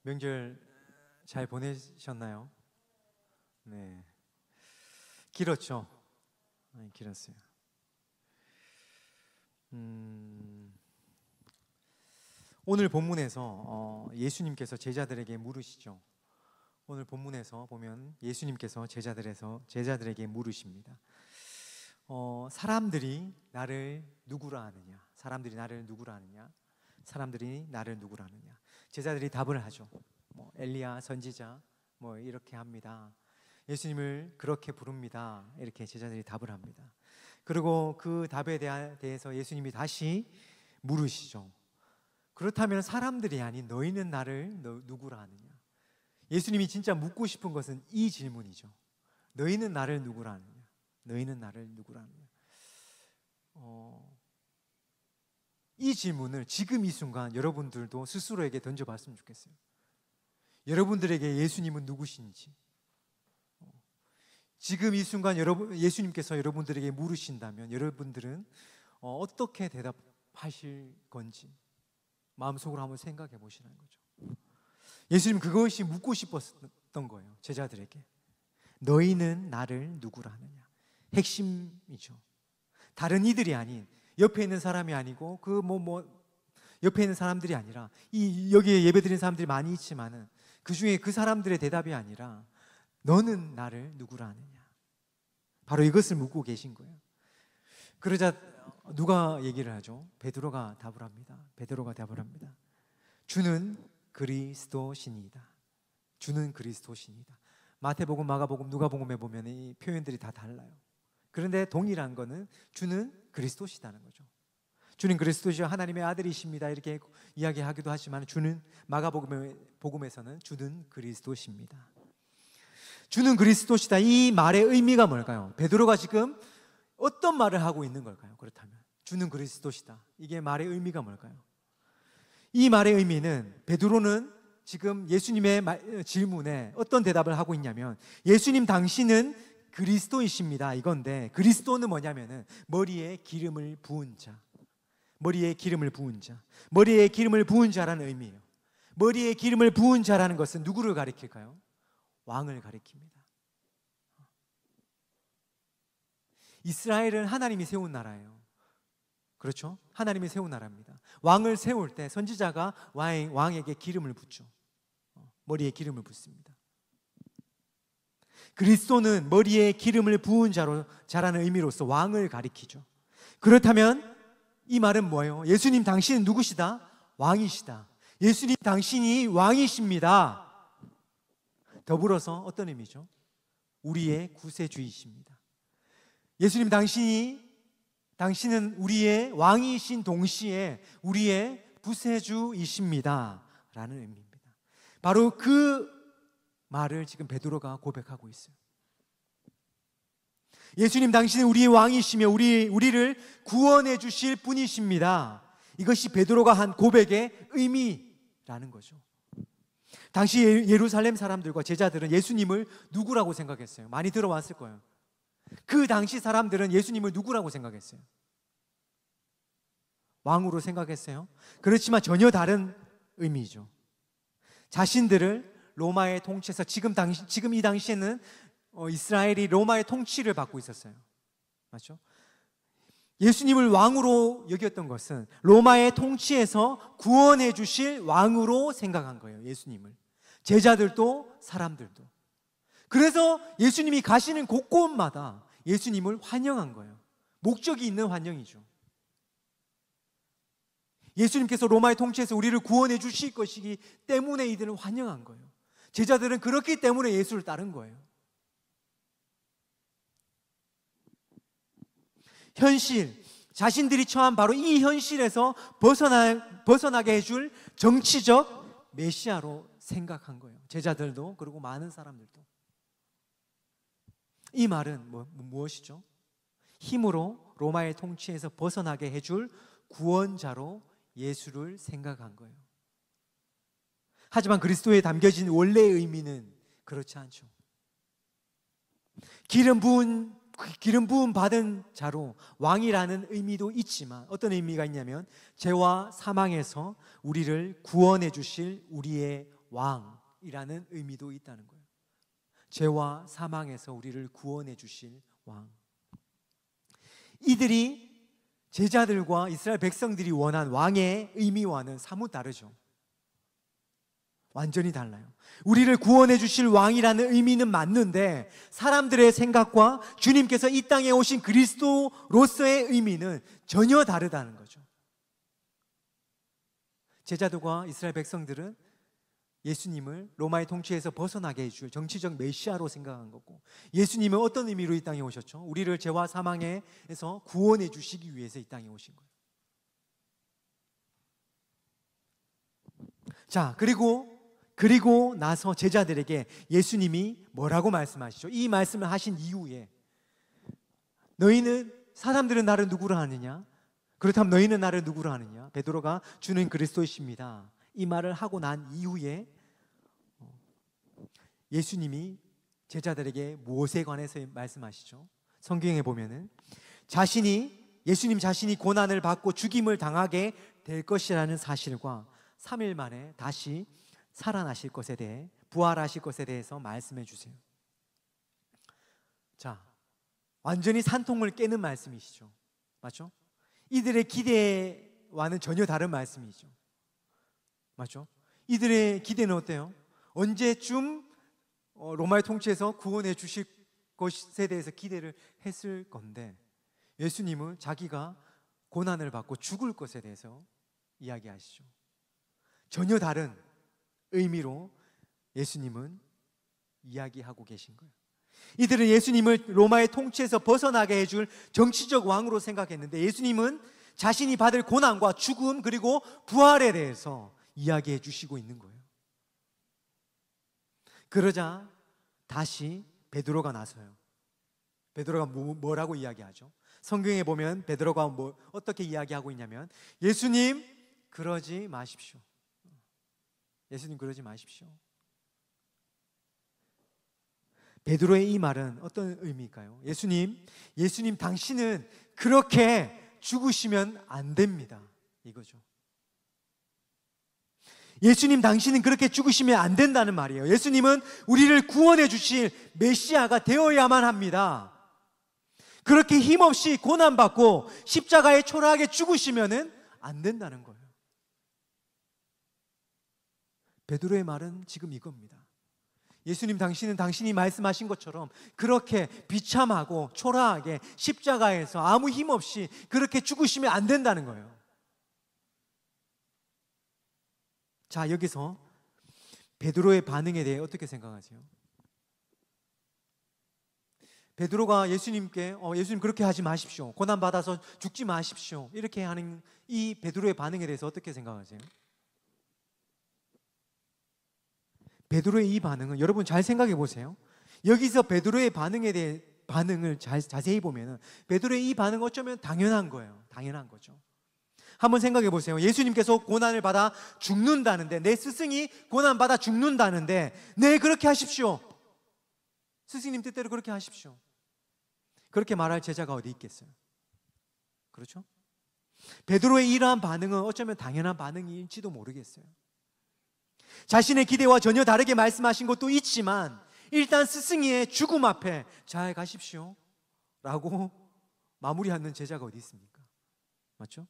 명절 잘 보내셨나요? 네, 길었죠. 네, 길었어요. 오늘 본문에서 예수님께서 제자들에게 물으시죠. 오늘 본문에서 보면 예수님께서 제자들에게 물으십니다. 사람들이 나를 누구라 하느냐? 사람들이 나를 누구라 하느냐? 사람들이 나를 누구라 하느냐? 제자들이 답을 하죠. 엘리야, 선지자, 이렇게 합니다. 예수님을 그렇게 부릅니다. 이렇게 제자들이 답을 합니다. 그리고 그 답에 대해서 예수님이 다시 물으시죠. 그렇다면 사람들이 아닌 너희는 나를 누구라 하느냐? 예수님이 진짜 묻고 싶은 것은 이 질문이죠. 너희는 나를 누구라 하느냐? 너희는 나를 누구라 하느냐? 이 질문을 지금 이 순간 여러분들도 스스로에게 던져봤으면 좋겠어요. 여러분들에게 예수님은 누구신지, 지금 이 순간 예수님께서 여러분들에게 물으신다면 여러분들은 어떻게 대답하실 건지 마음속으로 한번 생각해 보시라는 거죠. 예수님 그것이 묻고 싶었던 거예요. 제자들에게 너희는 나를 누구라 하느냐? 핵심이죠. 다른 이들이 아닌, 옆에 있는 사람이 아니고 옆에 있는 사람들이 아니라, 여기에 예배드리는 사람들이 많이 있지만은 그 중에 그 사람들의 대답이 아니라 너는 나를 누구라 하느냐? 바로 이것을 묻고 계신 거예요. 그러자 누가 얘기를 하죠? 베드로가 답을 합니다. 주는 그리스도시니이다. 주는 그리스도시니이다. 마태복음, 마가복음, 누가복음에 보면 이 표현들이 다 달라요. 그런데 동일한 거는 주는 그리스도시다는 거죠. 주는 그리스도시요 하나님의 아들이십니다. 이렇게 이야기하기도 하지만 주는 마가복음에서는 주는 그리스도십니다. 주는 그리스도시다. 이 말의 의미가 뭘까요? 베드로가 지금 어떤 말을 하고 있는 걸까요? 그렇다면 주는 그리스도시다. 이게 말의 의미가 뭘까요? 이 말의 의미는, 베드로는 지금 예수님의 질문에 어떤 대답을 하고 있냐면, 예수님 당신은 그리스도이십니다 이건데, 그리스도는 뭐냐면은 머리에 기름을 부은 자, 머리에 기름을 부은 자라는 의미예요. 머리에 기름을 부은 자라는 것은 누구를 가리킬까요? 왕을 가리킵니다. 이스라엘은 하나님이 세운 나라예요. 그렇죠? 하나님이 세운 나라입니다. 왕을 세울 때 선지자가 왕에게 기름을 붓죠. 머리에 기름을 붓습니다. 그리스도는 머리에 기름을 부은 자라는 의미로서 왕을 가리키죠. 그렇다면 이 말은 뭐예요? 예수님 당신은 누구시다? 왕이시다. 예수님 당신이 왕이십니다. 더불어서 어떤 의미죠? 우리의 구세주이십니다. 예수님 당신은 우리의 왕이신 동시에 우리의 구세주이십니다 라는 의미입니다. 바로 그 말을 지금 베드로가 고백하고 있어요. 예수님 당신은 우리의 왕이시며 우리를 구원해 주실 분이십니다. 이것이 베드로가 한 고백의 의미라는 거죠. 당시 예루살렘 사람들과 제자들은 예수님을 누구라고 생각했어요? 많이 들어왔을 거예요. 그 당시 사람들은 예수님을 누구라고 생각했어요? 왕으로 생각했어요? 그렇지만 전혀 다른 의미죠. 자신들을 로마의 통치에서, 지금 이 당시에는 이스라엘이 로마의 통치를 받고 있었어요. 맞죠? 예수님을 왕으로 여겼던 것은 로마의 통치에서 구원해 주실 왕으로 생각한 거예요. 예수님을. 제자들도 사람들도. 그래서 예수님이 가시는 곳곳마다 예수님을 환영한 거예요. 목적이 있는 환영이죠. 예수님께서 로마의 통치에서 우리를 구원해 주실 것이기 때문에 이들은 환영한 거예요. 제자들은 그렇기 때문에 예수를 따른 거예요. 현실, 자신들이 처한 바로 이 현실에서 벗어나게 해줄 정치적 메시아로 생각한 거예요. 제자들도, 그리고 많은 사람들도. 이 말은 무엇이죠? 힘으로 로마의 통치에서 벗어나게 해줄 구원자로 예수를 생각한 거예요. 하지만 그리스도에 담겨진 원래의 의미는 그렇지 않죠. 기름 부음 받은 자로 왕이라는 의미도 있지만, 어떤 의미가 있냐면 죄와 사망에서 우리를 구원해 주실 우리의 왕이라는 의미도 있다는 거예요. 죄와 사망에서 우리를 구원해 주실 왕. 이들이 제자들과 이스라엘 백성들이 원한 왕의 의미와는 사뭇 다르죠. 완전히 달라요. 우리를 구원해 주실 왕이라는 의미는 맞는데 사람들의 생각과 주님께서 이 땅에 오신 그리스도로서의 의미는 전혀 다르다는 거죠. 제자들과 이스라엘 백성들은 예수님을 로마의 통치에서 벗어나게 해줄 정치적 메시아로 생각한 거고, 예수님은 어떤 의미로 이 땅에 오셨죠? 우리를 죄와 사망에서 구원해 주시기 위해서 이 땅에 오신 거예요. 자, 그리고 나서 제자들에게 예수님이 뭐라고 말씀하시죠? 이 말씀을 하신 이후에 사람들은 나를 누구로 아느냐? 그렇다면 너희는 나를 누구로 아느냐? 베드로가 주는 그리스도이십니다. 이 말을 하고 난 이후에 예수님이 제자들에게 무엇에 관해서 말씀하시죠? 성경에 보면은 예수님 자신이 고난을 받고 죽임을 당하게 될 것이라는 사실과 3일 만에 다시 살아나실 것에 대해, 부활하실 것에 대해서 말씀해 주세요. 자, 완전히 산통을 깨는 말씀이시죠. 맞죠? 이들의 기대와는 전혀 다른 말씀이죠. 맞죠? 이들의 기대는 어때요? 언제쯤 로마의 통치에서 구원해 주실 것에 대해서 기대를 했을 건데, 예수님은 자기가 고난을 받고 죽을 것에 대해서 이야기하시죠. 전혀 다른 의미로 예수님은 이야기하고 계신 거예요. 이들은 예수님을 로마의 통치에서 벗어나게 해줄 정치적 왕으로 생각했는데, 예수님은 자신이 받을 고난과 죽음 그리고 부활에 대해서 이야기해 주시고 있는 거예요. 그러자 다시 베드로가 나서요. 베드로가 뭐라고 이야기하죠? 성경에 보면 베드로가 어떻게 이야기하고 있냐면, 예수님 그러지 마십시오. 예수님 그러지 마십시오. 베드로의 이 말은 어떤 의미일까요? 예수님 당신은 그렇게 죽으시면 안 됩니다, 이거죠. 예수님 당신은 그렇게 죽으시면 안 된다는 말이에요. 예수님은 우리를 구원해 주실 메시아가 되어야만 합니다. 그렇게 힘없이 고난받고 십자가에 초라하게 죽으시면 안 된다는 거예요. 베드로의 말은 지금 이겁니다. 예수님 당신은 당신이 말씀하신 것처럼 그렇게 비참하고 초라하게 십자가에서 아무 힘없이 그렇게 죽으시면 안 된다는 거예요. 자, 여기서 베드로의 반응에 대해 어떻게 생각하세요? 베드로가 예수님께 예수님 그렇게 하지 마십시오, 고난받아서 죽지 마십시오, 이렇게 하는 이 베드로의 반응에 대해서 어떻게 생각하세요? 베드로의 이 반응은, 여러분 잘 생각해 보세요. 여기서 베드로의 반응을 자세히 보면 베드로의 이 반응은 어쩌면 당연한 거예요. 당연한 거죠. 한번 생각해 보세요. 예수님께서 고난을 받아 죽는다는데, 내 스승이 고난받아 죽는다는데, 네 그렇게 하십시오, 스승님 뜻대로 그렇게 하십시오, 그렇게 말할 제자가 어디 있겠어요? 그렇죠? 베드로의 이러한 반응은 어쩌면 당연한 반응일지도 모르겠어요. 자신의 기대와 전혀 다르게 말씀하신 것도 있지만, 일단 스승의 죽음 앞에 잘 가십시오 라고 마무리하는 제자가 어디 있습니까? 맞죠?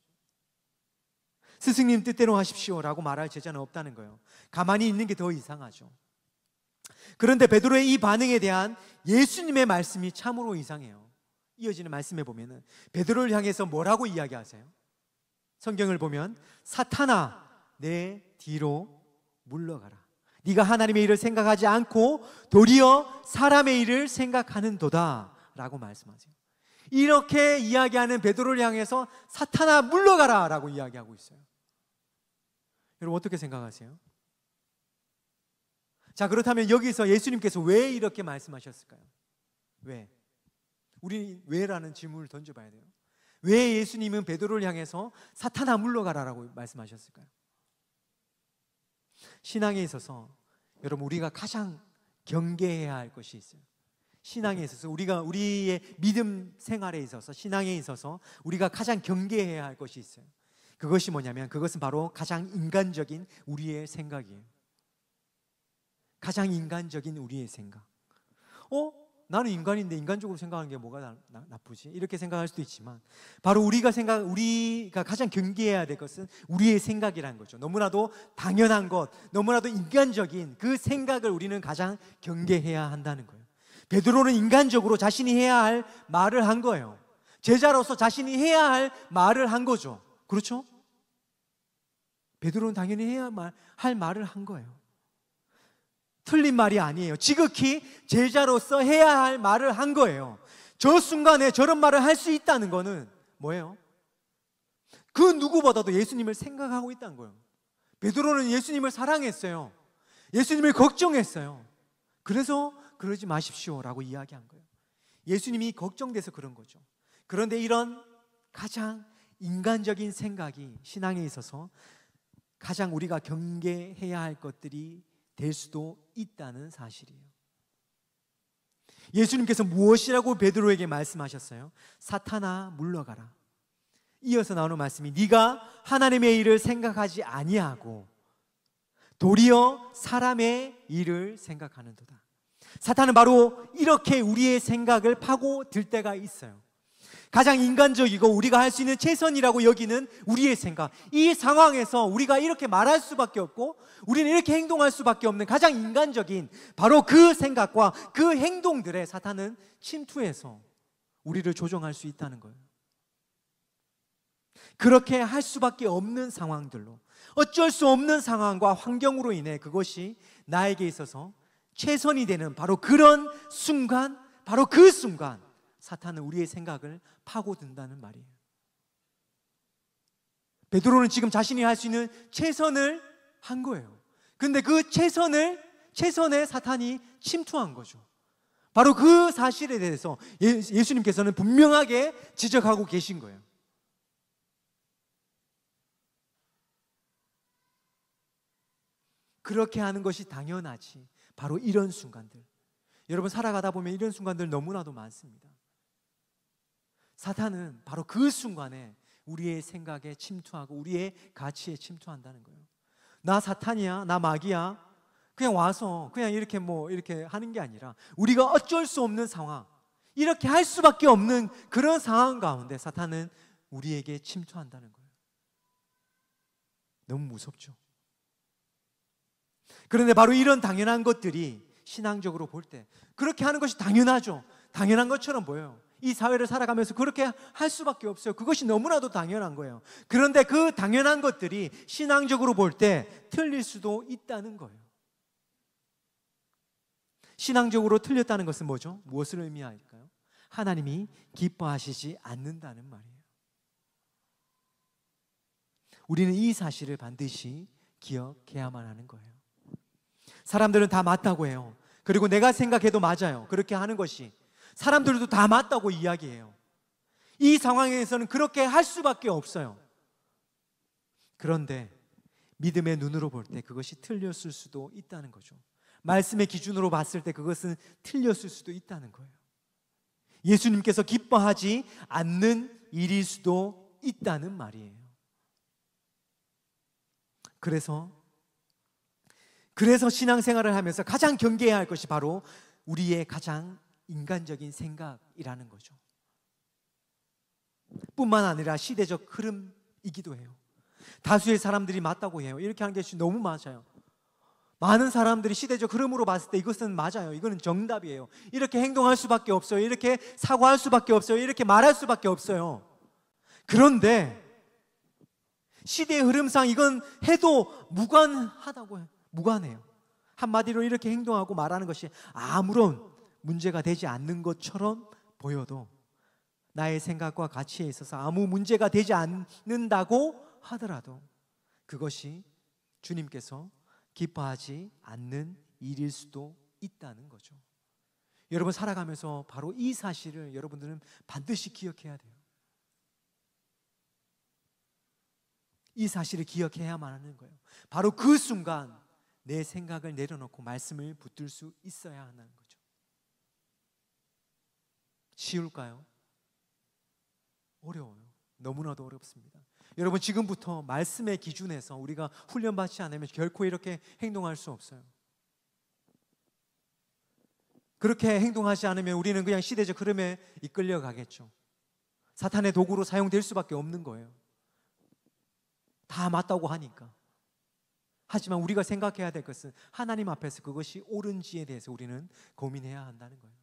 스승님 뜻대로 하십시오 라고 말할 제자는 없다는 거예요. 가만히 있는 게 더 이상하죠. 그런데 베드로의 이 반응에 대한 예수님의 말씀이 참으로 이상해요. 이어지는 말씀에 보면 베드로를 향해서 뭐라고 이야기하세요? 성경을 보면, 사탄아 내 뒤로 물러가라. 네가 하나님의 일을 생각하지 않고 도리어 사람의 일을 생각하는도다 라고 말씀하세요. 이렇게 이야기하는 베드로를 향해서 사탄아 물러가라 라고 이야기하고 있어요. 여러분 어떻게 생각하세요? 자, 그렇다면 여기서 예수님께서 왜 이렇게 말씀하셨을까요? 왜? 우리 왜라는 질문을 던져봐야 돼요. 왜 예수님은 베드로를 향해서 사탄아 물러가라라고 말씀하셨을까요? 신앙에 있어서 여러분 우리가 가장 경계해야 할 것이 있어요. 신앙에 있어서 우리의 믿음 생활에 있어서, 신앙에 있어서 우리가 가장 경계해야 할 것이 있어요. 그것이 뭐냐면, 그것은 바로 가장 인간적인 우리의 생각이에요. 가장 인간적인 우리의 생각. 나는 인간인데 인간적으로 생각하는 게 뭐가 나쁘지? 이렇게 생각할 수도 있지만, 바로 우리가 가장 경계해야 될 것은 우리의 생각이라는 거죠. 너무나도 당연한 것, 너무나도 인간적인 그 생각을 우리는 가장 경계해야 한다는 거예요. 베드로는 인간적으로 자신이 해야 할 말을 한 거예요. 제자로서 자신이 해야 할 말을 한 거죠. 그렇죠? 베드로는 당연히 해야 할 말을 한 거예요. 틀린 말이 아니에요. 지극히 제자로서 해야 할 말을 한 거예요. 저 순간에 저런 말을 할 수 있다는 거는 뭐예요? 그 누구보다도 예수님을 생각하고 있다는 거예요. 베드로는 예수님을 사랑했어요. 예수님을 걱정했어요. 그래서 그러지 마십시오라고 이야기한 거예요. 예수님이 걱정돼서 그런 거죠. 그런데 이런 가장 인간적인 생각이 신앙에 있어서 가장 우리가 경계해야 할 것들이 될 수도 있다는 사실이에요. 예수님께서 무엇이라고 베드로에게 말씀하셨어요? 사탄아 물러가라. 이어서 나오는 말씀이 네가 하나님의 일을 생각하지 아니하고 도리어 사람의 일을 생각하는도다. 사탄은 바로 이렇게 우리의 생각을 파고들 때가 있어요. 가장 인간적이고 우리가 할 수 있는 최선이라고 여기는 우리의 생각, 이 상황에서 우리가 이렇게 말할 수밖에 없고 우리는 이렇게 행동할 수밖에 없는 가장 인간적인 바로 그 생각과 그 행동들에 사탄은 침투해서 우리를 조종할 수 있다는 거예요. 그렇게 할 수밖에 없는 상황들로, 어쩔 수 없는 상황과 환경으로 인해 그것이 나에게 있어서 최선이 되는 바로 그런 순간, 바로 그 순간 사탄은 우리의 생각을 파고든다는 말이에요. 베드로는 지금 자신이 할 수 있는 최선을 한 거예요. 근데 그 최선에 사탄이 침투한 거죠. 바로 그 사실에 대해서 예수님께서는 분명하게 지적하고 계신 거예요. 그렇게 하는 것이 당연하지. 바로 이런 순간들, 여러분 살아가다 보면 이런 순간들 너무나도 많습니다. 사탄은 바로 그 순간에 우리의 생각에 침투하고 우리의 가치에 침투한다는 거예요. 나 사탄이야, 나 마귀야, 그냥 와서 그냥 이렇게 이렇게 하는 게 아니라 우리가 어쩔 수 없는 상황, 이렇게 할 수밖에 없는 그런 상황 가운데 사탄은 우리에게 침투한다는 거예요. 너무 무섭죠. 그런데 바로 이런 당연한 것들이 신앙적으로 볼 때 그렇게 하는 것이 당연하죠. 당연한 것처럼 보여요. 이 사회를 살아가면서 그렇게 할 수밖에 없어요. 그것이 너무나도 당연한 거예요. 그런데 그 당연한 것들이 신앙적으로 볼 때 틀릴 수도 있다는 거예요. 신앙적으로 틀렸다는 것은 뭐죠? 무엇을 의미할까요? 하나님이 기뻐하시지 않는다는 말이에요. 우리는 이 사실을 반드시 기억해야만 하는 거예요. 사람들은 다 맞다고 해요. 그리고 내가 생각해도 맞아요. 그렇게 하는 것이 사람들도 다 맞다고 이야기해요. 이 상황에서는 그렇게 할 수밖에 없어요. 그런데 믿음의 눈으로 볼 때 그것이 틀렸을 수도 있다는 거죠. 말씀의 기준으로 봤을 때 그것은 틀렸을 수도 있다는 거예요. 예수님께서 기뻐하지 않는 일일 수도 있다는 말이에요. 그래서 신앙생활을 하면서 가장 경계해야 할 것이 바로 우리의 가장 인간적인 생각이라는 거죠. 뿐만 아니라 시대적 흐름이기도 해요. 다수의 사람들이 맞다고 해요. 이렇게 하는 것이 너무 맞아요. 많은 사람들이 시대적 흐름으로 봤을 때 이것은 맞아요. 이거는 정답이에요. 이렇게 행동할 수밖에 없어요. 이렇게 사고할 수밖에 없어요. 이렇게 말할 수밖에 없어요. 그런데 시대의 흐름상 이건 해도 무관하다고 해요. 무관해요. 한마디로 이렇게 행동하고 말하는 것이 아무런 문제가 되지 않는 것처럼 보여도 나의 생각과 가치에 있어서 아무 문제가 되지 않는다고 하더라도 그것이 주님께서 기뻐하지 않는 일일 수도 있다는 거죠. 여러분 살아가면서 바로 이 사실을 여러분들은 반드시 기억해야 돼요. 이 사실을 기억해야만 하는 거예요. 바로 그 순간 내 생각을 내려놓고 말씀을 붙들 수 있어야 하는 거죠. 쉬울까요? 어려워요. 너무나도 어렵습니다. 여러분 지금부터 말씀의 기준에서 우리가 훈련받지 않으면 결코 이렇게 행동할 수 없어요. 그렇게 행동하지 않으면 우리는 그냥 시대적 흐름에 이끌려 가겠죠. 사탄의 도구로 사용될 수밖에 없는 거예요. 다 맞다고 하니까. 하지만 우리가 생각해야 될 것은 하나님 앞에서 그것이 옳은지에 대해서 우리는 고민해야 한다는 거예요.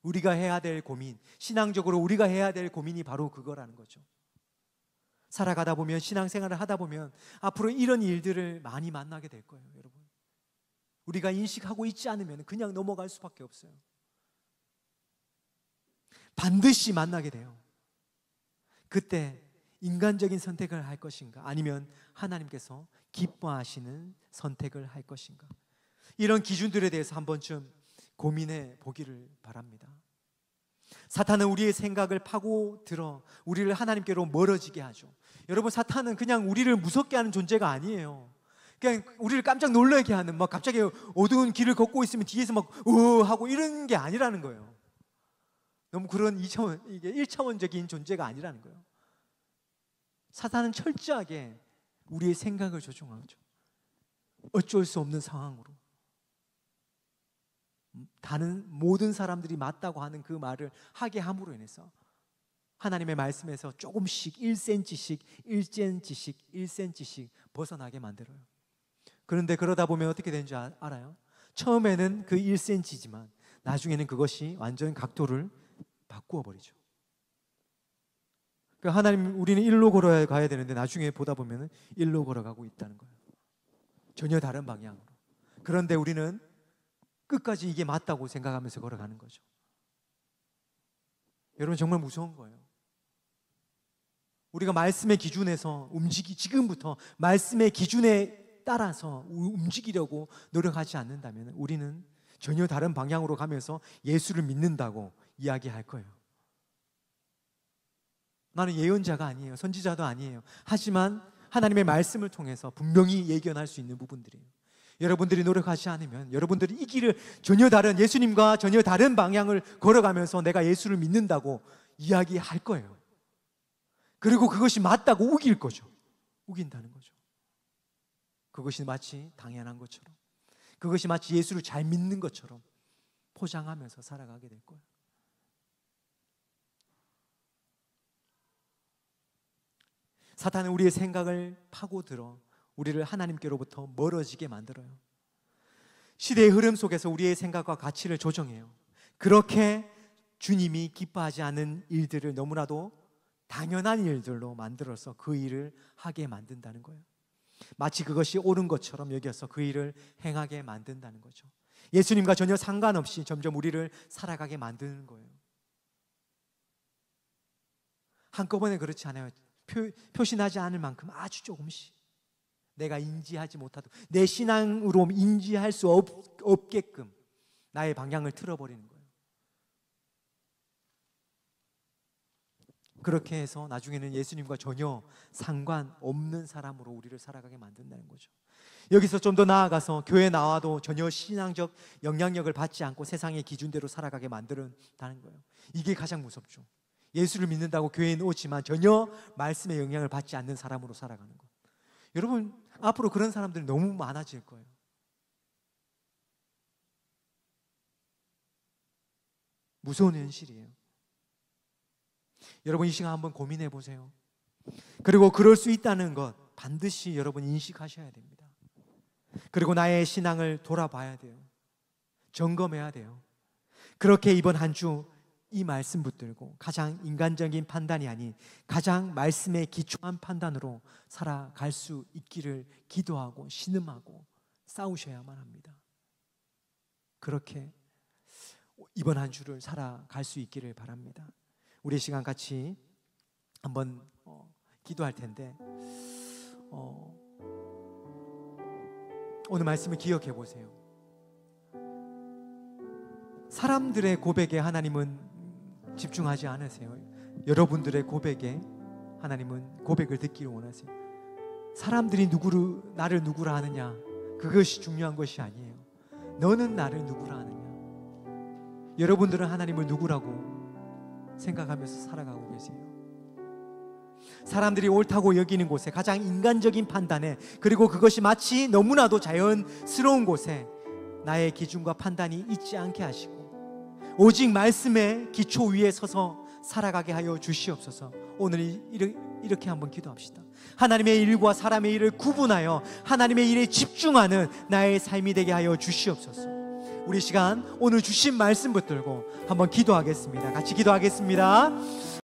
우리가 해야 될 고민, 신앙적으로 우리가 해야 될 고민이 바로 그거라는 거죠. 살아가다 보면, 신앙생활을 하다 보면 앞으로 이런 일들을 많이 만나게 될 거예요, 여러분. 우리가 인식하고 있지 않으면 그냥 넘어갈 수밖에 없어요. 반드시 만나게 돼요. 그때 인간적인 선택을 할 것인가, 아니면 하나님께서 기뻐하시는 선택을 할 것인가, 이런 기준들에 대해서 한 번쯤 고민해 보기를 바랍니다. 사탄은 우리의 생각을 파고들어 우리를 하나님께로 멀어지게 하죠. 여러분, 사탄은 그냥 우리를 무섭게 하는 존재가 아니에요. 그냥 우리를 깜짝 놀라게 하는, 막 갑자기 어두운 길을 걷고 있으면 뒤에서 막 하고 이런 게 아니라는 거예요. 너무 그런 이게 1차원적인 존재가 아니라는 거예요. 사탄은 철저하게 우리의 생각을 조종하죠. 어쩔 수 없는 상황으로. 다른 모든 사람들이 맞다고 하는 그 말을 하게 함으로 인해서 하나님의 말씀에서 조금씩 1cm씩 1cm씩 1cm씩 벗어나게 만들어요. 그런데 그러다 보면 어떻게 되는지 알아요? 처음에는 그 1cm지만 나중에는 그것이 완전 각도를 바꾸어 버리죠. 그러니까 하나님, 우리는 일로 가야 되는데 나중에 보다 보면 일로 걸어가고 있다는 거예요. 전혀 다른 방향으로. 그런데 우리는 끝까지 이게 맞다고 생각하면서 걸어가는 거죠. 여러분, 정말 무서운 거예요. 우리가 말씀의 기준에서 지금부터 말씀의 기준에 따라서 움직이려고 노력하지 않는다면 우리는 전혀 다른 방향으로 가면서 예수를 믿는다고 이야기할 거예요. 나는 예언자가 아니에요. 선지자도 아니에요. 하지만 하나님의 말씀을 통해서 분명히 예견할 수 있는 부분들이에요. 여러분들이 노력하지 않으면 여러분들이 이 길을 전혀 다른, 예수님과 전혀 다른 방향을 걸어가면서 내가 예수를 믿는다고 이야기할 거예요. 그리고 그것이 맞다고 우길 거죠. 우긴다는 거죠. 그것이 마치 당연한 것처럼, 그것이 마치 예수를 잘 믿는 것처럼 포장하면서 살아가게 될 거예요. 사탄은 우리의 생각을 파고들어 우리를 하나님께로부터 멀어지게 만들어요. 시대의 흐름 속에서 우리의 생각과 가치를 조정해요. 그렇게 주님이 기뻐하지 않은 일들을 너무나도 당연한 일들로 만들어서 그 일을 하게 만든다는 거예요. 마치 그것이 옳은 것처럼 여겨서 그 일을 행하게 만든다는 거죠. 예수님과 전혀 상관없이 점점 우리를 살아가게 만드는 거예요. 한꺼번에 그렇지 않아요. 표시나지 않을 만큼 아주 조금씩, 내가 인지하지 못하도 내 신앙으로 인지할 수 없게끔 나의 방향을 틀어버리는 거예요. 그렇게 해서 나중에는 예수님과 전혀 상관없는 사람으로 우리를 살아가게 만든다는 거죠. 여기서 좀 더 나아가서 교회 나와도 전혀 신앙적 영향력을 받지 않고 세상의 기준대로 살아가게 만든다는 거예요. 이게 가장 무섭죠. 예수를 믿는다고 교회에 오지만 전혀 말씀의 영향을 받지 않는 사람으로 살아가는 것. 여러분, 앞으로 그런 사람들이 너무 많아질 거예요. 무서운 현실이에요. 여러분, 이 시간 한번 고민해 보세요. 그리고 그럴 수 있다는 것 반드시 여러분 인식하셔야 됩니다. 그리고 나의 신앙을 돌아봐야 돼요. 점검해야 돼요. 그렇게 이번 한 주 이 말씀 붙들고 가장 인간적인 판단이 아닌 가장 말씀에 기초한 판단으로 살아갈 수 있기를 기도하고 신음하고 싸우셔야만 합니다. 그렇게 이번 한 주를 살아갈 수 있기를 바랍니다. 우리 시간 같이 한번 기도할 텐데 오늘 말씀을 기억해 보세요. 사람들의 고백에 하나님은 집중하지 않으세요. 여러분들의 고백에 하나님은 고백을 듣기를 원하세요. 사람들이 나를 누구라 하느냐, 그것이 중요한 것이 아니에요. 너는 나를 누구라 하느냐. 여러분들은 하나님을 누구라고 생각하면서 살아가고 계세요. 사람들이 옳다고 여기는 곳에, 가장 인간적인 판단에, 그리고 그것이 마치 너무나도 자연스러운 곳에 나의 기준과 판단이 있지 않게 하시고 오직 말씀의 기초 위에 서서 살아가게 하여 주시옵소서. 오늘 이렇게 한번 기도합시다. 하나님의 일과 사람의 일을 구분하여 하나님의 일에 집중하는 나의 삶이 되게 하여 주시옵소서. 우리 시간 오늘 주신 말씀 붙들고 한번 기도하겠습니다. 같이 기도하겠습니다.